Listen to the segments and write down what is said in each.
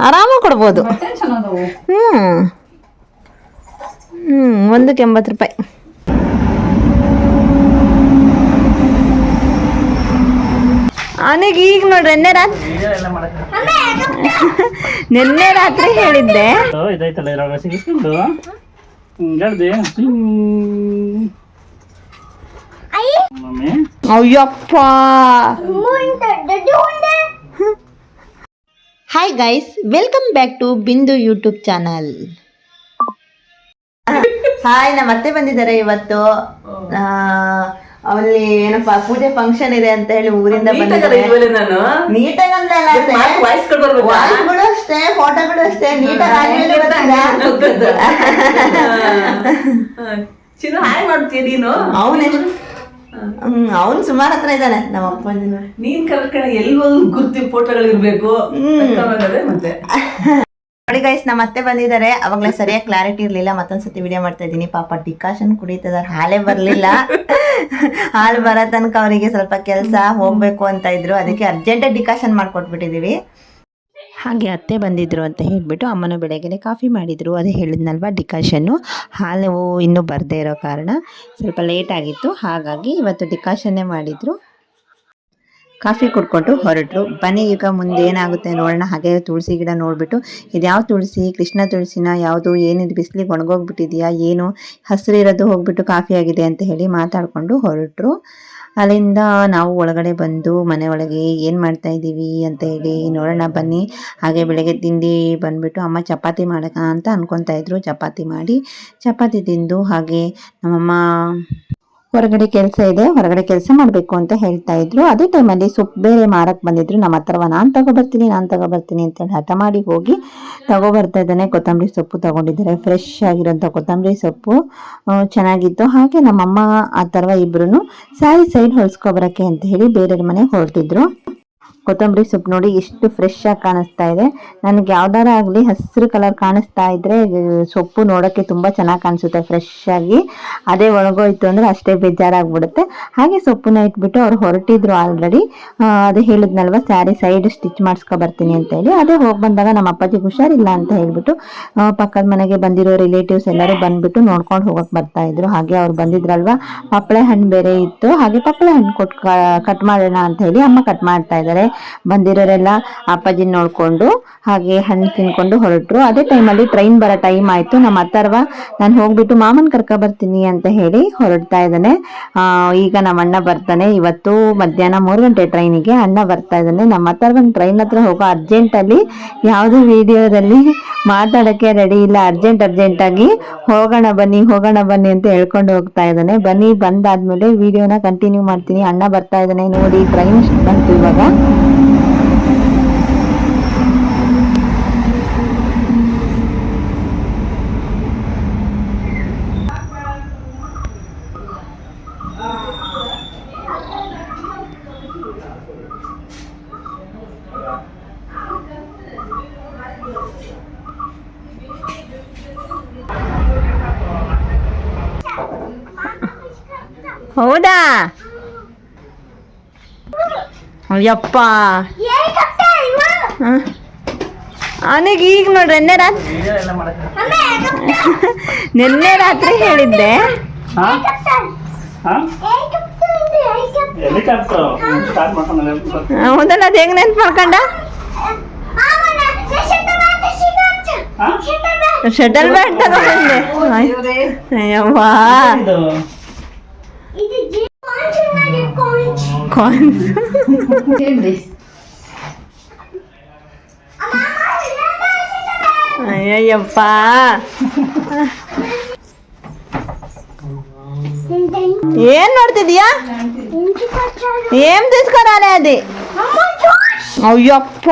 ಆರಾಮಾಗಿ ಕೊಡ್ಬೋದು. ಒಂದಕ್ಕೆ 80 ರೂಪಾಯಿ. ಅವನಿಗೆ ಈಗ ನೋಡ್ರಿ ನಿನ್ನೆ ರಾತ್ರಿ ಹೇಳಿದ್ದೆ. Ayyappa. Hi guys, welcome back to Bindu YouTube channel. Hi, ನಮ್ಮ ಅತ್ತೆ ಬಂದಿದ್ದಾರೆ ಇವತ್ತು. ಅಲ್ಲಿ ಏನಪ್ಪಾ ಪೂಜೆ ಫಂಕ್ಷನ್ ಇದೆ ಅಂತ ಹೇಳಿ ಊರಿಂದ ಬಂದಿದ್ದಾರೆ. ವಾಯ್ಸ್ಗಳು ಅಷ್ಟೇ, ಫೋಟೋಗಳು ಅಷ್ಟೇ ನೀಟಾಗಿ. ಅವನು ಸುಮಾರು ಹತ್ರ ಇದ್ದಾನೆ ನಮ್ಮ ಅಪ್ಪ. ನೀನ್ ಕಲ್ಕಣ ಎಲ್ಲಿ ಗುರ್ತಿ ಫೋಟೋಗಳು ಇರ್ಬೇಕು ಮತ್ತೆ. ನೋಡಿ ಗೈಸ್, ನಮ್ಮ ಅತ್ತೆ ಬಂದಿದ್ದಾರೆ. ಅವಾಗಲೇ ಸರಿಯಾಗಿ ಕ್ಲಾರಿಟಿ ಇರಲಿಲ್ಲ, ಮತ್ತೊಂದ್ಸತಿ ವಿಡಿಯೋ ಮಾಡ್ತಾ ಇದ್ದೀನಿ. ಪಾಪ ಡಿಕಾಷನ್ ಕುಡಿತಿದ್ದಾರೆ, ಹಾಲೇ ಬರಲಿಲ್ಲ. ಹಾಲು ಬರೋ ತನಕ ಅವರಿಗೆ ಸ್ವಲ್ಪ ಕೆಲಸ ಹೋಗಬೇಕು ಅಂತ ಇದ್ರು, ಅದಕ್ಕೆ ಅರ್ಜೆಂಟಾಗಿ ಡಿಕಾಷನ್ ಮಾಡಿಕೊಟ್ಬಿಟ್ಟಿದ್ದೀವಿ. ಹಾಗೆ ಅತ್ತೆ ಬಂದಿದ್ರು ಅಂತ ಹೇಳಿಬಿಟ್ಟು ಅಮ್ಮನ ಬೆಳಗ್ಗೆ ಕಾಫಿ ಮಾಡಿದರು. ಅದೇ ಹೇಳಿದ್ನಲ್ವ, ಡಿಕಾಷನ್ನು. ಹಾಲು ಇನ್ನೂ ಬರದೇ ಇರೋ ಕಾರಣ ಸ್ವಲ್ಪ ಲೇಟ್ ಆಗಿತ್ತು, ಹಾಗಾಗಿ ಇವತ್ತು ಡಿಕಾಷನ್ನೇ ಮಾಡಿದರು. ಕಾಫಿ ಕುಡ್ಕೊಂಡು ಹೊರಟರು. ಬನ್ನಿ ಈಗ ಮುಂದೆ ಏನಾಗುತ್ತೆ ನೋಡೋಣ. ಹಾಗೆ ತುಳಸಿ ಗಿಡ ನೋಡಿಬಿಟ್ಟು, ಇದು ಯಾವ ತುಳಸಿ, ಕೃಷ್ಣ ತುಳಸಿನ ಯಾವುದು, ಏನಿದು ಬಿಸಿಲಿಗೆ ಒಣಗೋಗ್ಬಿಟ್ಟಿದೆಯಾ ಏನು, ಹಸಿರು ಇರೋದು ಹೋಗ್ಬಿಟ್ಟು ಕಾಫಿ ಆಗಿದೆ ಅಂತ ಹೇಳಿ ಮಾತಾಡಿಕೊಂಡು ಹೊರಟರು. ಅಲ್ಲಿಂದ ನಾವು ಒಳಗಡೆ ಬಂದು ಮನೆ ಒಳಗೆ ಏನು ಮಾಡ್ತಾ ಇದ್ದೀವಿ ಅಂತ ಹೇಳಿ ನೋಡೋಣ ಬನ್ನಿ. ಹಾಗೆ ಬೆಳಗ್ಗೆ ತಿಂಡಿ ಬಂದುಬಿಟ್ಟು ಅಮ್ಮ ಚಪಾತಿ ಮಾಡೋಣ ಅಂತ ಅನ್ಕೊತಾ ಇದ್ರು. ಚಪಾತಿ ಮಾಡಿ ಚಪಾತಿ ತಿಂದು, ಹಾಗೆ ನಮ್ಮಮ್ಮ ಹೊರಗಡೆ ಕೆಲಸ ಇದೆ, ಹೊರಗಡೆ ಕೆಲಸ ಮಾಡಬೇಕು ಅಂತ ಹೇಳ್ತಾ ಇದ್ರು. ಅದೇ ಟೈಮಲ್ಲಿ ಸೊಪ್ಪು ಬೇರೆ ಮಾರಕ್ಕೆ ಬಂದಿದ್ರು. ನಮ್ಮ ಹತ್ರವ ನಾನು ತಗೊಬರ್ತೀನಿ ಅಂತೇಳಿ ಹಠ ಮಾಡಿ ಹೋಗಿ ತಗೊಬರ್ತಾ ಇದ್ದಾನೆ. ಕೊತ್ತಂಬರಿ ಸೊಪ್ಪು ತಗೊಂಡಿದ್ದಾರೆ, ಫ್ರೆಶ್ ಆಗಿರೋಂಥ ಕೊತ್ತಂಬರಿ ಸೊಪ್ಪು ಚೆನ್ನಾಗಿತ್ತು. ಹಾಗೆ ನಮ್ಮಮ್ಮ ಆ ಥರ ಇಬ್ರು ಸ್ಯಾರಿ ಸೈಡ್ ಹೊಲ್ಸ್ಕೊಬರಕ್ಕೆ ಅಂತ ಹೇಳಿ ಬೇರೆಯವ್ರ ಮನೆಗೆ ಹೊರಟಿದ್ರು. ಕೊತ್ತಂಬರಿ ಸೊಪ್ಪು ನೋಡಿ ಎಷ್ಟು ಫ್ರೆಶ್ ಆಗಿ ಕಾಣಿಸ್ತಾ ಇದೆ. ನನಗೆ ಯಾವ್ದಾರ ಆಗಲಿ ಹಸಿರು ಕಲರ್ ಕಾಣಿಸ್ತಾ ಇದ್ರೆ ಸೊಪ್ಪು ನೋಡೋಕ್ಕೆ ತುಂಬ ಚೆನ್ನಾಗಿ ಕಾಣಿಸುತ್ತೆ ಫ್ರೆಶ್ ಆಗಿ. ಅದೇ ಒಣಗೋಯ್ತು ಅಂದರೆ ಅಷ್ಟೇ ಬೇಜಾರಾಗ್ಬಿಡುತ್ತೆ. ಹಾಗೆ ಸೊಪ್ಪನ್ನ ಇಟ್ಬಿಟ್ಟು ಅವ್ರು ಹೊರಟಿದ್ರು ಆಲ್ರೆಡಿ. ಅದೇ ಹೇಳಿದ್ನಲ್ವ, ಸ್ಯಾರಿ ಸೈಡ್ ಸ್ಟಿಚ್ ಮಾಡಿಸ್ಕೊ ಬರ್ತೀನಿ ಅಂತ ಹೇಳಿ. ಅದೇ ಹೋಗಿ ಬಂದಾಗ ನಮ್ಮ ಅಪ್ಪಾಜಿಗೆ ಹುಷಾರಿಲ್ಲ ಅಂತ ಹೇಳ್ಬಿಟ್ಟು ಪಕ್ಕದ ಮನೆಗೆ ಬಂದಿರೋ ರಿಲೇಟಿವ್ಸ್ ಎಲ್ಲರೂ ಬಂದ್ಬಿಟ್ಟು ನೋಡ್ಕೊಂಡು ಹೋಗಕ್ಕೆ ಬರ್ತಾ ಇದ್ರು. ಹಾಗೆ ಅವ್ರು ಬಂದಿದ್ರಲ್ವ, ಪಪ್ಪಳೆ ಹಣ್ಣು ಬೇರೆ ಇತ್ತು. ಹಾಗೆ ಪಪ್ಪಳೆ ಹಣ್ಣು ಕಟ್ ಮಾಡೋಣ ಅಂತ ಹೇಳಿ ಅಮ್ಮ ಕಟ್ ಮಾಡ್ತಾ ಇದ್ದಾರೆ. ಬಂದಿರೋರೆಲ್ಲ ಅಪ್ಪಾಜಿನ ನೋಡ್ಕೊಂಡು ಹಾಗೆ ಹಣ್ಣು ತಿನ್ಕೊಂಡು ಹೊರಟರು. ಅದೇ ಟೈಮಲ್ಲಿ ಟ್ರೈನ್ ಬರೋ ಟೈಮ್ ಆಯ್ತು. ನಮ್ಮ ಅತ್ತರ್ವ ನಾನು ಹೋಗ್ಬಿಟ್ಟು ಮಾಮನ್ ಕರ್ಕೊ ಬರ್ತೀನಿ ಅಂತ ಹೇಳಿ ಹೊರಡ್ತಾ ಇದ್ದಾನೆ. ಈಗ ನಮ್ಮ ಅಣ್ಣ ಬರ್ತಾನೆ. ಇವತ್ತು ಮಧ್ಯಾಹ್ನ 3 ಗಂಟೆ ಟ್ರೈನಿಗೆ ಅಣ್ಣ ಬರ್ತಾ ಇದ್ದಾನೆ. ನಮ್ಮ ಅತ್ತರ್ವನ್ ಟ್ರೈನ್ ಹತ್ರ ಹೋಗೋ ಅರ್ಜೆಂಟಲ್ಲಿ ಯಾವುದೇ ವಿಡಿಯೋದಲ್ಲಿ ಮಾತಾಡೋಕ್ಕೆ ರೆಡಿ ಇಲ್ಲ. ಅರ್ಜೆಂಟಾಗಿ ಹೋಗೋಣ ಬನ್ನಿ ಅಂತ ಹೇಳ್ಕೊಂಡು ಹೋಗ್ತಾ ಇದ್ದಾನೆ. ಬನ್ನಿ, ಬಂದಾದ್ಮೇಲೆ ವಿಡಿಯೋನ ಕಂಟಿನ್ಯೂ ಮಾಡ್ತೀನಿ. ಅಣ್ಣ ಬರ್ತಾ ಇದ್ದಾನೆ ನೋಡಿ. ಟ್ರೈನ್ ಬಂತು ಇವಾಗ. ಹೌದಾ? ಅಯ್ಯಪ್ಪ, ಅವನಿಗೆ ಈಗ ನೋಡ್ರಿ ನಿನ್ನೆ ರಾತ್ರಿ ಹೇಳಿದ್ದೆ. ಹೌದಲ್ಲ, ಅದು ಹೆಂಗ್ ನೆನ್ಪು ಮಾಡ್ಕೊಂಡ? ಶಟಲ್ ಬ್ಯಾಟ್ ತಗೊಂಡೆ. ಅಯ್ಯವ್ವ, ಅಯ್ಯಪ್ಪ, ಏನ್ ನೋಡ್ತಿದ್ಯಾ? ಏನ್ తీసుకోరాలే అది. అయ్యప్ప,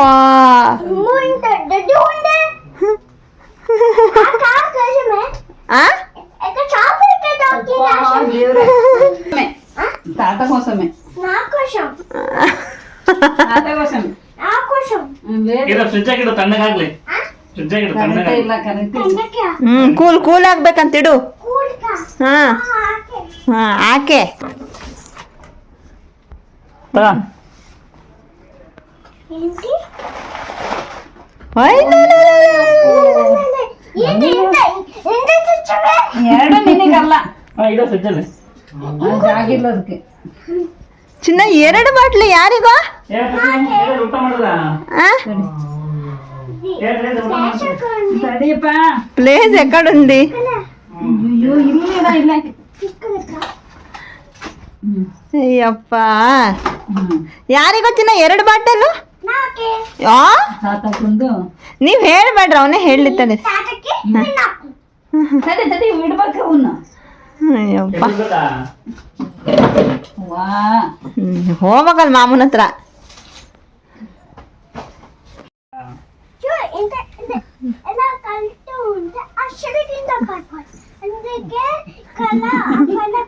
తాత కోసమే, నా కోసం, తాత కోసం, నా కోసం. ಇದು ಫ್ರಿಡ್ಜ್ ಆಗಿಡು, ತಣ್ಣಗಾಗ್ಲಿ. ಫ್ರಿಡ್ಜ್ ಆಗಿಡು, ತಣ್ಣಗಾಗ್ಲಿ. ಕೂಲ್ ಆಗ್ಬೇಕಂತಿಡು. ಆಕೆ ಎರಡು ನಿನಗಲ್ಲ ಇಡೋ ಫ್ರಿಜ್ಜಲ್ಲಿ. ಜಾಗ ಇಲ್ಲ ಅದಕ್ಕೆ. ಚಿನ್ನ 2 ಬಾಟ್ಲಿ ಯಾರಿಗೋ? ಊಟ ಮಾಡಿದ್ರ? ಆ? ತಡಿಯಪ್ಪ. ಪ್ಲೇಸ್ ಎಕ್ಕಡುಂది? ಅಯ್ಯೋ ಇಲ್ಲ ಇಲ್ಲ. ಅಯ್ಯಪ್ಪ ಯಾರಿಗೋ ಚಿನ್ನ 2 ಬಾಟಲು? ತಾತಕ್ಕೊಂದು. ನೀವ್ ಹೇಳ್ಬೇಡ್ರ, ಅವನೇ ಹೇಳಿರ್ತಾನೆ. ತಡಿ ಇಡ್ಬೇಕು ಅವನ್ನ. ಅಯ್ಯಪ್ಪ ವಾ ಹೋಗ್ಬೇಕಲ್ಲ ಮಾಮೂನ್ ಹತ್ರ.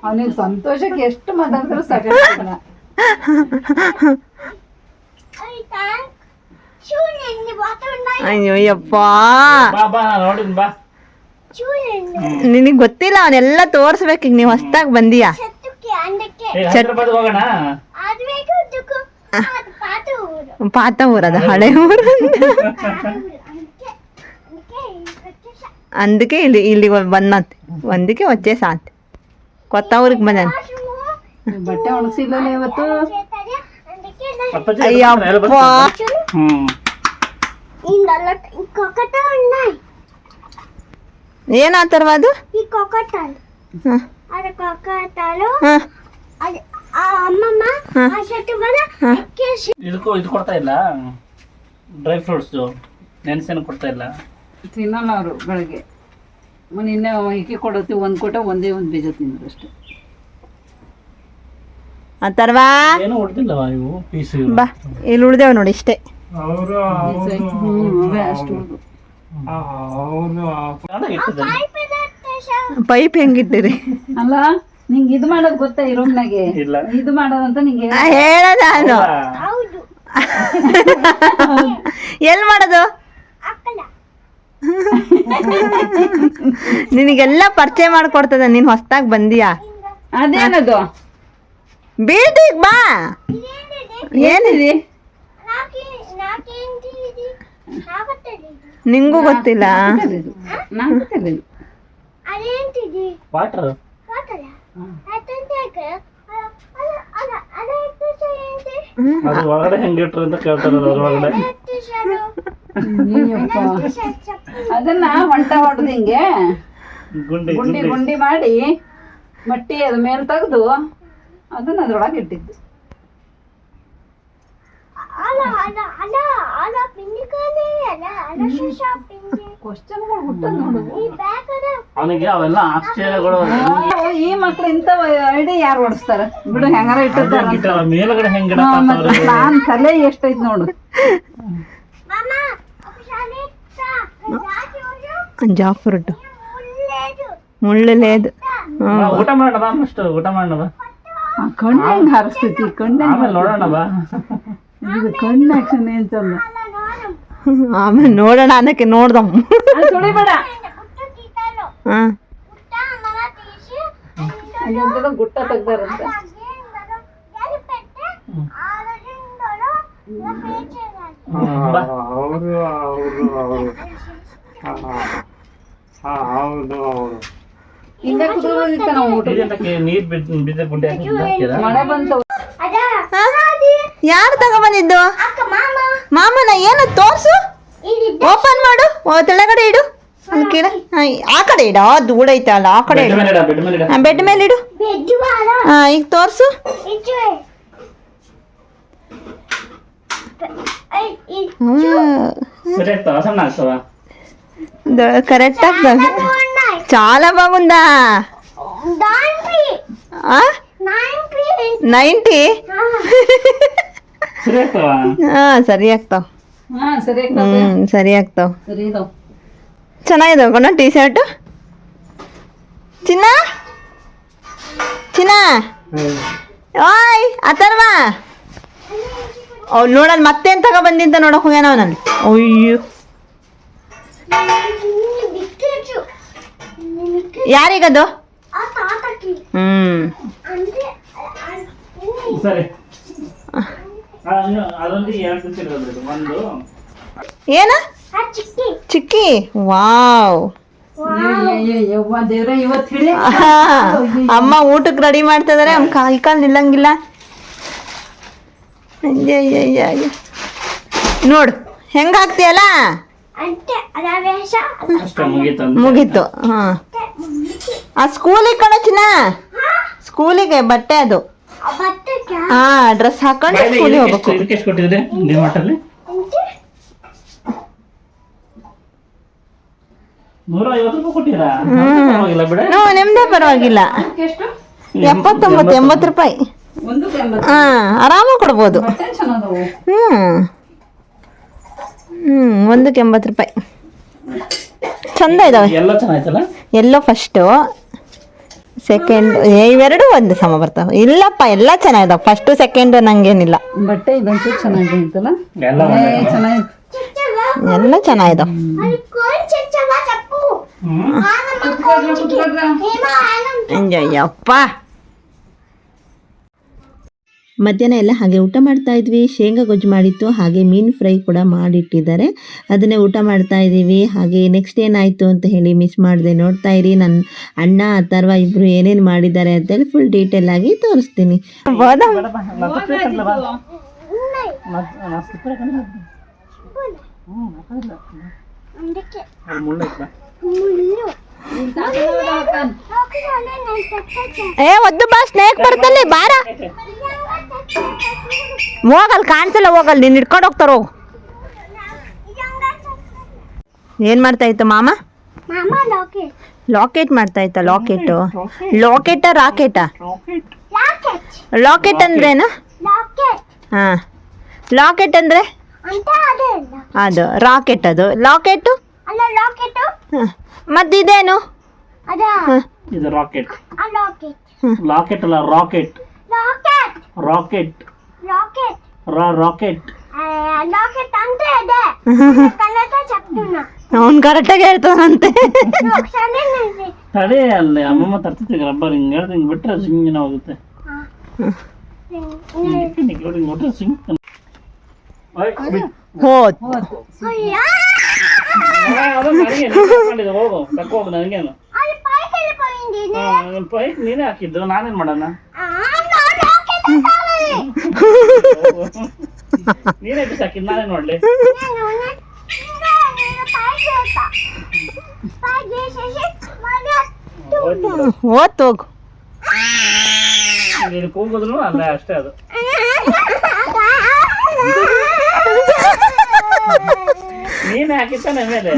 ಅವನಿಗೆ ಸಂತೋಷಕ್ಕೆ ಎಷ್ಟು ಮಾತಾಡಿದ್ರು ಸಾಕಾಗ್ತಿಲ್ಲ. ಅಯ್ಯಪ್ಪ ಬಾ ನೋಡಿನ್ ಬಾ. ನಿನಗ್ ಗೊತ್ತಿಲ್ಲ, ಅವನೆಲ್ಲ ತೋರ್ಸ್ಬೇಕು. ಈಗ ನೀವ್ ಹೊಸ್ದಾಗ್ ಬಂದೀಯಾ. ಹೈದ್ರಾಬಾದ್ ಹೋಗೋಣ. ಪಾತ ಊರದ ಹಳೆ ಊರು. అందుకే ಇಲ್ಲಿ ಬಂದಂತೆ. ಒಂದಕ್ಕೆ వచ్చేసాಂತೆ. కొత్త ఊరికి ಬಂದಂತೆ. ಬಟ್ಟೆ ಒಣಗಿಸಿಲ್ಲ ಇವತ್ತು. అయ్యప్ప ఏనాతర్వా ಅದು? ఈ కొకటాలు ಹ. అరే కొకటాలు ಹ. అది ఆ అమ్మమ్మ ఆ చెట్టు వల్ల ఎక్కేసి ಇದು ಕೊಡ್ತಾ ಇಲ್ಲ, ಡ್ರೈ ಫ್ರೂಟ್ಸ್ ನೆನ್ಸೇನು ಕೊಡ್ತಾ ಇಲ್ಲ. ತಿನ್ನಲ್ಲ ಅವರು ಬೆಳಗ್ಗೆ. ನಿನ್ನೆ ಇಕ್ಕಿ ಕೊಡತ್ತಿ ಒಂದ್ ಕೊಟ್ಟೆ, ಒಂದೇ ಒಂದು ಬೀಜ ತಿಂದ್ರು ಅಷ್ಟೇ. ಅಥರ್ವಾ ಏನು ಹೊಡ್ದಿಲ್ಲವ ಇವು ಪೀಸ್. ಬಾ, ಇಲ್ಲಿ ಉಳ್ದೇವ್ ನೋಡಿ ಇಷ್ಟೇ. ಅವೇ ಅಷ್ಟು ಉಳ್ದು. ಪೈಪ್ ಹೆಂಗಿಟ್ಟಿರಿ? ಅಲ್ಲ ನಿಂಗೆ ಇದು ಮಾಡೋದು ಗೊತ್ತಾ ಈ ರೂಮ್ನಾಗೆ? ಇಲ್ಲ. ಇದು ಮಾಡೋದಂತ ನಿಂಗೆ ಹೇಳ ನಾನು. ಹೌದು ಎಲ್ ಮಾಡೋದು? ಅಕ್ಕಲ ನಿನಗೆಲ್ಲ ಪರಿಚಯ ಮಾಡ್ಕೊಡ್ತದ. ನೀನ್ ಹೊಸ್ದಾಗ್ ಬಂದಿಯಾ. ಅದೇನದು? ಬೀಳ್ತೀಗ್ ಬಾ. ಏನಿದೆ? నాకేంటి ఇది నాకట్టది ನಿಂಗೂ ಗೊತ್ತಿಲ್ಲ. అదేంటిది ವಾಟರ್. కాకలా అతంటే అలా అలా అలా ఏంటి ಅದು ಒಳಗಡೆ ಹೆಂಗಿಟ್ರು ಅಂತ ಕೇಳ್ತಾರೆ. ಅದ್ರೊಳಗಡೆ ಅದನ್ನ ಹೊಂಟ ಹೊಡೆದು ಹಿಂಗೆ ಗುಂಡಿ ಗುಂಡಿ ಗುಂಡಿ ಮಾಡಿ ಮಟ್ಟಿ ಅದ ಮೇಲೆ ತೆಗೆದು ಅದನ್ನ ಅದ್ರೊಳಗೆ ಇಟ್ಟಿದ್ದು. అలా అలా అలా అలా పిండికనే అలా అలా పిండి ಕ್ವಶನ್ಗಳು ಹುಟ್ಟದ್ ನೋಡು. ఈ బ్యాగ్ అలా ಅವನಿಗೆ ಅವೆಲ್ಲ ಆಶ್ಚರ್ಯಗಳು. ಈ ಮಕ್ಳು ಇಂಥ ಐಡಿ ಯಾರು ಓಡಿಸ್ತಾರ ಬಿಡು, ಹೆಂಗಾರ ಇಟ್ಟಿರ್ತಾರ. ಮೇಲ್ಗಡೆ ಹೆಂಗ್ ಗಿಡ ನಾನ್ ತಲೆ ಎಷ್ಟೈತ್ ನೋಡು. మామ ఒకసారి రాజు ಜಾಫ್ರುಡ್ లేదు ಮುಳ್ಳು ಲೇದು. ಊಟ ಮಾಡೋಣ ಬಾ. ಅಷ್ಟು ಊಟ ಮಾಡೋಣ ಬಾ. ಕಣ್ಣು ಹೆಂಗ್ ಹಾರಿಸ್ತೈತಿ, ಕಣ್ಣು ಆಮೇಲೆ ನೋಡೋಣ ಬಾ. ಇದು ಕಣ್ಣು ಆಕ್ಷನ್ ಏನ್ ಚಂದ. అలా నోరం ಆಮೇಲೆ ನೋಡೋಣ ಅನ್ನಕ್ಕೆ ನೋಡ್ದಮ್. ಅದು ಸುಳಿಬೇಡ. గుట్ట తీతాను ಹ. గుట్ట మన తీసి ಅಲ್ಲೊಂದು ಗುಟ್ಟ ತೆಗ್ದಾರಂತ. గరి పెట్టే ఆలోచిందలో ఇలా పే చేయాలి ಬಾ. ಹಿಂಗ ಕುದುರೋದಿತ್ತ ನಾವು ಊಟ. ಇದಕ್ಕೆ ನೀರ್ ಬಿದ್ದ ಗುಂಡಿ ಹಾಕಿದ್ದೀರಾ? ಮಳೆ ಬಂತು. అదా ಯಾರು ತಗೊಂಬಂದಿದ್ದು? అక్క మామ ಮಾಮನ ಏನು ತೋರ್ಸು. ఇది ಓಪನ್ ಮಾಡು. ತೆಳಗಡೆ ಇಡು. ಅಲ್ಲಿ ಕೆಳ ಆ ಕಡೆ ಇಡ. ಧೂಳ ಐತಲ್ಲ, ಆ ಕಡೆ ಬೆಡ್ ಇಡು. ಮೇಲೆ ಇಡ, ಬೆಡ್ ಮೇಲೆ ಇಡ. ಬೆಡ್ ಮೇಲೆ ಇಡು. బెడ్ వాలా ಹಾ, ಈಗ ತೋರ್ಸು. ఇచ్చు ఐ ಸರಿ ಆಗ್ತಾವ, ಸಣ್ಣ ಆಗ್ತಾವ. కరెక్ట్ ఉన్నాయి చాలా బాగుందా? దాంట్లో ఆ 90. ಸರಿ ಆಗ್ತಾವ. ಹಾ, ಸರಿ ಆಗ್ತಾವ. ಹಾ ಸರಿ ಆಗ್ತದೆ. ಸರಿ ಆಗ್ತಾವ. ಸರಿ ಇದಾವ್. ಚೆನ್ನಾಗಿದೆ ಕಣ ಟೀ ಶರ್ಟ್. ಚಿನ್ನ ಚಿನ್ನ ಓಯ್ ಅಥರ್ವಾ, ಅವ್ಳು ನೋಡಲ್ ಮತ್ತೇನ್ ತಗೋ ಬಂದಿಂತ ನೋಡಕ್ ಹೋಗ್ಯಾನ ಅವನಲ್ಲಿ. ಅಯ್ಯೋ, బిస్కెట్స్ ಯಾರಿಗದು? ఆ తాతకి అంటే ಸರಿ. ಅದೊಂದು 2 ಇರೋದು. ಒಂದು ಏನ ಚಿಕ್ಕಿ ಚಿಕ್ಕಿ ವಾವ್. ದೇವ್ರೆ ಇವತ್ತು ಹಿಡಿ. ಅಮ್ಮ ಊಟಕ್ಕೆ ರೆಡಿ ಮಾಡ್ತಾ ಇದಾರೆ. ಅವ್ನ ಕಾಲ್ ಕಾಲ್ ನಿಲ್ಲಂಗಿಲ್ಲ. ಅಯ್ಯಯ್ಯಯ್ಯ ನೋಡು ಹೆಂಗಾಗ್ತೀಯಲ್ಲ. ಅಂತೆ ರವೇಶ ಅಷ್ಟೇ ಮುಗೀತು ಮುಗೀತು. ಹಾ ಆ ಸ್ಕೂಲಿಗೆ ಕಣ ಚಿನ್ನ, ಸ್ಕೂಲಿಗೆ ಬಟ್ಟೆ ಅದು. ಬಟ್ಟೆಗೆ ಹಾ ಡ್ರೆಸ್ ಹಾಕೊಂಡು ಸ್ಕೂಲಿಗೆ ಹೋಗ್ಬೇಕು. ಇದಕ್ಕೆ ಎಷ್ಟು ಕೊಟ್ಟಿದ್ರೆ ಡಿಮಾರ್ಟಲ್ಲಿ? 150 ರೂಪಾಯಿ ಕೊಟ್ಟಿರಾ? ಪರವಾಗಿಲ್ಲ ಬಿಡ. ನಿಮ್ದೇ ಪರವಾಗಿಲ್ಲ. ಎಷ್ಟು? 80 ರೂಪಾಯಿ. ಒಂದಕ್ಕೆ 80. ಹಾ ಆರಾಮಾಗಿ ಕೊಡ್ಬೋದು. ಬಟ್ಟೆ ಚೆನ್ನಾದವು. ಒಂದಕ್ಕೆ 80 ರೂಪಾಯಿ. ಚಂದ ಇದಾವೆ. ಎಲ್ಲ ಚೆನ್ನಾಯ್ತಲ್ಲ? ಎಲ್ಲೋ ಫಸ್ಟು ಸೆಕೆಂಡ್ ಇವೆರಡು ಒಂದು ಸಮ ಬರ್ತಾವೆ. ಇಲ್ಲಪ್ಪ ಎಲ್ಲ ಚೆನ್ನಾಗಿದಾವೆ. ಫಸ್ಟು ಸೆಕೆಂಡು ನಂಗೇನಿಲ್ಲ. ಬಟ್ಟೆ ಇದೊಂಚೂರು ಚೆನ್ನಾಗಿತ್ತಲ್ಲ. ಎಲ್ಲ ಚೆನ್ನಾಗಿತ್ತು. ಎಲ್ಲ ಚೆನ್ನಾಗಿದಾವೆ. ಅಲ್ಲಿ ಕೋನ್ ಚಿಚ್ಚವ ತಪ್ಪು ಅಯ್ಯಪ್ಪ. ಮಧ್ಯಾಹ್ನ ಎಲ್ಲ ಹಾಗೆ ಊಟ ಮಾಡ್ತಾ ಇದ್ವಿ. ಶೇಂಗಾ ಗೊಜ್ಜು ಮಾಡಿತ್ತು, ಹಾಗೆ ಮೀನು ಫ್ರೈ ಕೂಡ ಮಾಡಿಟ್ಟಿದ್ದಾರೆ. ಅದನ್ನೇ ಊಟ ಮಾಡ್ತಾ ಇದ್ದೀವಿ. ಹಾಗೆ ನೆಕ್ಸ್ಟ್ ಏನಾಯಿತು ಅಂತ ಹೇಳಿ ಮಿಸ್ ಮಾಡಿದೆ, ನೋಡ್ತಾ ಇರಿ. ನನ್ನ ಅಣ್ಣ ಅಥರ್ವ ಇಬ್ಬರು ಏನೇನು ಮಾಡಿದ್ದಾರೆ ಅಂತೇಳಿ ಫುಲ್ ಡೀಟೇಲ್ ಆಗಿ ತೋರಿಸ್ತೀನಿ. ಅದಕ್ಕೆ ಮುಳ್ಳು ಮುಳ್ಳು ಒದ್ದು ಬಾ, ಸ್ನೇಕ್ ಬರ್ತಲ್ಲಿ ಬಾರ. ಹೋಗಲ್ ಕಾಣಿಸಲ್ಲ, ಹೋಗಲ್ ನೀನು ಹಿಡ್ಕೊಂಡು ಹೋಗ್ತಾರ. ಹೋಗು. ಏನು ಮಾಡ್ತಾ ಇತ್ತು ಮಾಮ? ಮಾಮ ಲಾಕೆಟ್ ಲಾಕೆಟ್ ಮಾಡ್ತಾ ಇತ್ತ. ಲಾಕೆಟು ಲಾಕೆಟಾ ರಾಕೆಟಾ? ಲಾಕೆಟ್ ಲಾಕೆಟ್ ಅಂದ್ರೇನು? ಲಾಕೆಟ್ ಹಾಂ ಲಾಕೆಟ್ ಅಂದರೆ ಅಂತ ಅದೇ ಅಲ್ಲ ಅದು ರಾಕೆಟ್. ಅದು ಲಾಕೆಟು. ಅಲ್ಲ ಲಾಕೆಟ್ ಹಾಂ ಮತ್ತಿದೇನು? ಅದ ಇದು ರಾಕೆಟ್. ಆ ಲಾಕೆಟ್ ಲಾಕೆಟ್ ಅಲ್ಲ, rocket. Locket rocket locket rocket. Locket ಅಂತ ಇದೆ ಕನ್ನಡ ಚೆಪ್ತುನ ಅವ್ನು ಕರೆಕ್ಟಾಗಿ ಹೇಳ್ತಾನಂತೆ. ತಡೆ ಅಲ್ಲೇ ಅಮ್ಮಮ್ಮ ತರ್ತಿದ್ದೆ ರಬ್ಬರ್. ಹಿಂಗೆ ಹೇಳ್ದು ಹಿಂಗೆ ಬಿಟ್ರೆ ಸಿಂಗಿನ ಹೋಗುತ್ತೆ. ಬಿಟ್ರೆ ಸಿಂಗ್ ಹೋದ್ ಹೋಗು ತಕ್ಕೋಗು. ನನಗೇನು ಪೈಪ್ ನೀನೇ ಹಾಕಿದ್ದು, ನಾನೇನ್ ಮಾಡೋಣ? ನೀನೇ ಬಿಸಿ ಹಾಕಿದ್ದು, ನಾನೇನ್ ಮಾಡ್ಲಿ? ಓದ್ ಹೋಗು. ನೀನು ಕೂಗಿದ್ರು ಅಲ್ಲ ಅಷ್ಟೇ. ಅದು ನೀನೇ ಹಾಕಿತ್ತಾನೆ ಮೇಲೆ.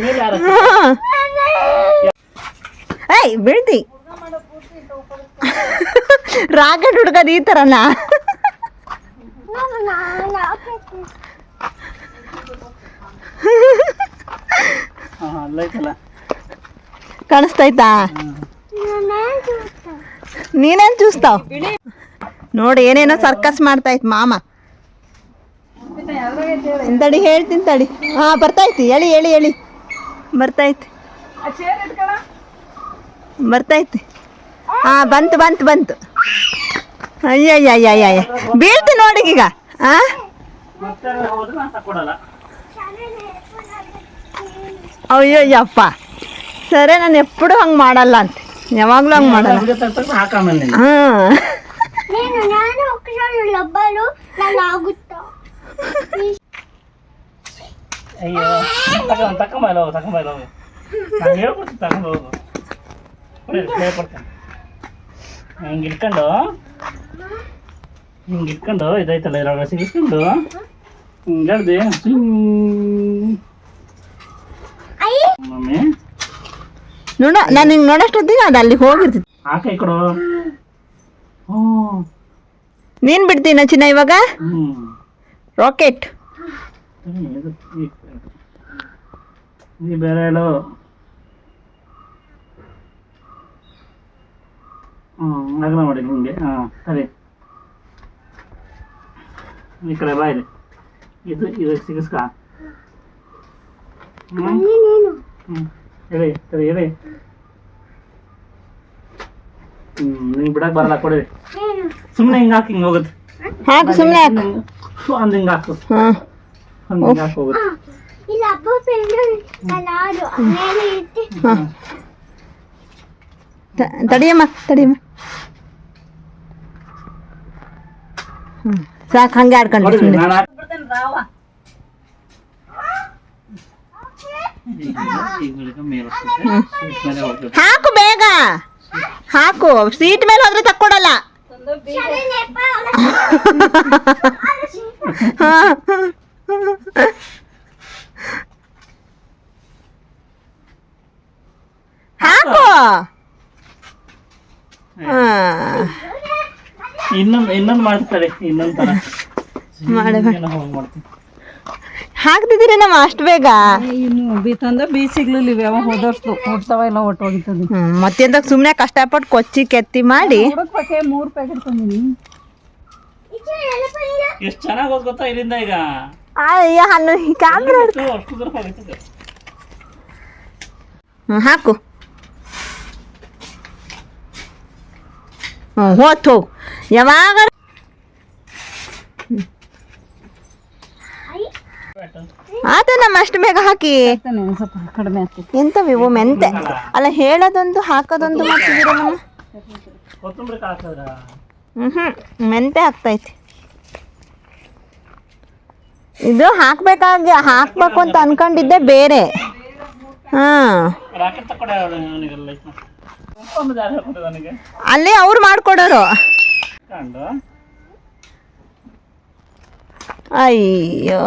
ಮೇಲೆ ಯಾರು? ಏಯ್ ಬೀಳ್ತಿ. ರಾಕೆಟ್ ಹುಡ್ಕೋದು ಈ ಥರನಾ? ಅಲ್ಲೈತಲ್ಲ, ಕಾಣಿಸ್ತೈತಾ? ನೀನೇನು ಚೂಸ್ತಾವ್ ನೋಡಿ. ಏನೇನೋ ಸರ್ಕಸ್ ಮಾಡ್ತಾಯ್ತು ಮಾಮ. ತಡಿ ಹೇಳ್ತೀನಿ ತಡಿ. ಹಾಂ ಬರ್ತೈತಿ. ಎಳಿ ಎಳಿ ಎಳಿ ಬರ್ತೈತಿ ಬರ್ತೈತಿ. ಹಾಂ ಬಂತು ಬಂತು ಬಂತು. ಅಯ್ಯಯ್ಯಯ್ಯಯ್ಯ ಬೀಳ್ತಿ ನೋಡಿ ಈಗ. ಹಾಂ ಮತ್ತೆ ಹೋದ್ರೆ ನಾನು ತಕೊಡಲ್ಲ. ಅಯ್ಯಯ್ಯಪ್ಪ ಸರಿ, ನಾನು ಎప్పుడు ಹಂಗೆ ಮಾಡಲ್ಲ ಅಂತ. ಯಾವಾಗಲೂ ಹಂಗೆ ಮಾಡಲ್ಲ. ಹಾಕಾಮೇಲೆ ಹಾಂ ನಾನು ಲಬ್ಬರು ನಾನು ಆಗುತ್ತಾ. ಅಯ್ಯೋ ತಕೊಂಬಲ್ಲ ಹೋಗು, ತಕೊಂಬಲ್ಲ ಹೋಗು. ನಾನು ಹೇಳ್ಕೊಡ್ತೀನಿ, ತಗೊಂಡು ಹೋಗು. ಹೇಳ್ಕೊಡ್ತೇನೆ. ಹಿಂಗೆ ಇಟ್ಕೊಂಡು ಇದೈತಲ್ಲ ಇರೋ ಸಿಗಿಸ್ಕೊಂಡು ಹಿಂಗೆ ಹೇಳ್ದೆ. ಮಮ್ಮಿ ನೋಡ, ನಾನು ಹಿಂಗೆ ನೋಡೋಷ್ಟೊತ್ತಿಗೆ ಅದು ಅಲ್ಲಿ ಹೋಗಿರ್ತಿತ್ತು. ಆ ಕೈ ಕೊಡು. ನೀನು ಬಿಡ್ತೀನ ಚಿನ್ನ ಇವಾಗ? ರಾಕೆಟ್ ನೀ ಬೇರೆ ಹೇಳು. ಅಗಲ ಮಾಡಿ ಹಿಂಗೆ. ಸರಿ, ಈ ಕಡೆ ಬಾಯಿದೆ. ಇದು ಸಿಗಿಸ್ಕ. ಹೇಳಿ ಸರಿ ಹೇಳಿ. ನಿಂಗೆ ಬಿಡಕ್ ಬರಲ್ಲ ಕೊಡಿ ಸುಮ್ಮನೆ ಹಿಂಗೆ ಹಾಕಿ ಹಿಂಗೆ ಹೋಗುತ್ತೆ ಹಾಕು ಸುಮ್ಮನೆ ಹಾಕು. ಒಂದು ಹಿಂಗೆ ಹಾಕು ಹಾಂ ಒಂದು ಹಿಂಗೆ ಹಾಕಿ ಹೋಗುತ್ತೆ ಇಲ್ಲ ಅಪ್ಪ ಫ್ರೆಂಡ್ ಅಲ್ಲ ಅದು ಮೇಲೆ ಇಟ್ಟು ತಡಿಯಮ್ಮ ತಡಿಯಮ್ಮ. ಸಾಕು ಹಂಗೆ ಆಡ್ಕೊಂಡು ನೋಡಿ ಸುಮ್ಮನೆ. ನಾನು ಹಾಕು ಬೇಗ ಹಾಕು. ಸೀಟ್ ಮೇಲೆ ಹೋದ್ರೆ ತಕ್ಕೊಡಲ್ಲ. ಹಾಕು. ಇನ್ನೊಂದು ಮಾಡ್ತಾರೆ ಇನ್ನೊಂದು ತರ ಮಾಡ್ತೀನಿ ಹಾಕ್ತಿದ್ದೀರಿ ನಮ್ಮ ಅಷ್ಟು ಬೇಗ. ಇನ್ನು ಬೀ ಸಿಗ್ಲಿಲ್ಲ ಇವ್ಯಾವ ಹೋದಷ್ಟು ಕೊಡ್ತಾವ ಎಲ್ಲ ಒಟ್ಟು ಹೋಗಿತ್ತದು ಮತ್ತೆಂತ ಸುಮ್ಮನೆ ಕಷ್ಟಪಟ್ಟು ಕೊಚ್ಚಿ ಕೆತ್ತಿ ಮಾಡಿ. ಹುಡುಕ್ಬೇಕೆ 3 ಪ್ಯಾಕೆಟ್ ತಂದಿನಿ. ಎಷ್ಟು ಚೆನ್ನಾಗಿ ಹೋದ್ ಗೊತ್ತಾ ಇಲ್ಲಿಂದ ಈಗ ಅಯ್ಯ ಹಣ್ಣು ಕ್ಯಾಮ್ರಾ ಅಷ್ಟು ದೂರ ಹೋಗುತ್ತೆ ಹಾಕು. ಹೋತ್ ಹೋಗು ಯಾವಾಗ. ಆತ ನಮ್ಮ ಅಷ್ಟು ಬೇಗ ಹಾಕಿ. ಸ್ವಲ್ಪ ಕಡಿಮೆ ಆಗ್ತದೆ. ಎಂತವಿವು ಮೆಂತೆ ಅಲ್ಲ, ಹೇಳೋದೊಂದು ಹಾಕೋದೊಂದು ಮಾಡ್ತಿದ್ದೀರ ನಮ್ಮ. ಕೊತ್ತಂಬರಿ ಕಾಳು ಹಾಕಿದ್ರ ಮೆಂತೆ ಹಾಕ್ತೈತಿ. ಇದು ಹಾಕ್ಬೇಕು ಅಂತ ಅನ್ಕೊಂಡಿದ್ದೆ ಬೇರೆ. ರಾಕೆಟ್ ತಕೊಂಡೆ ಅವನಿಗೆಲ್ಲ ನನಗೆ ಅಲ್ಲೇ ಅವ್ರು ಮಾಡ್ಕೊಡೋರು. ಕಂಡು ಅಯ್ಯೋ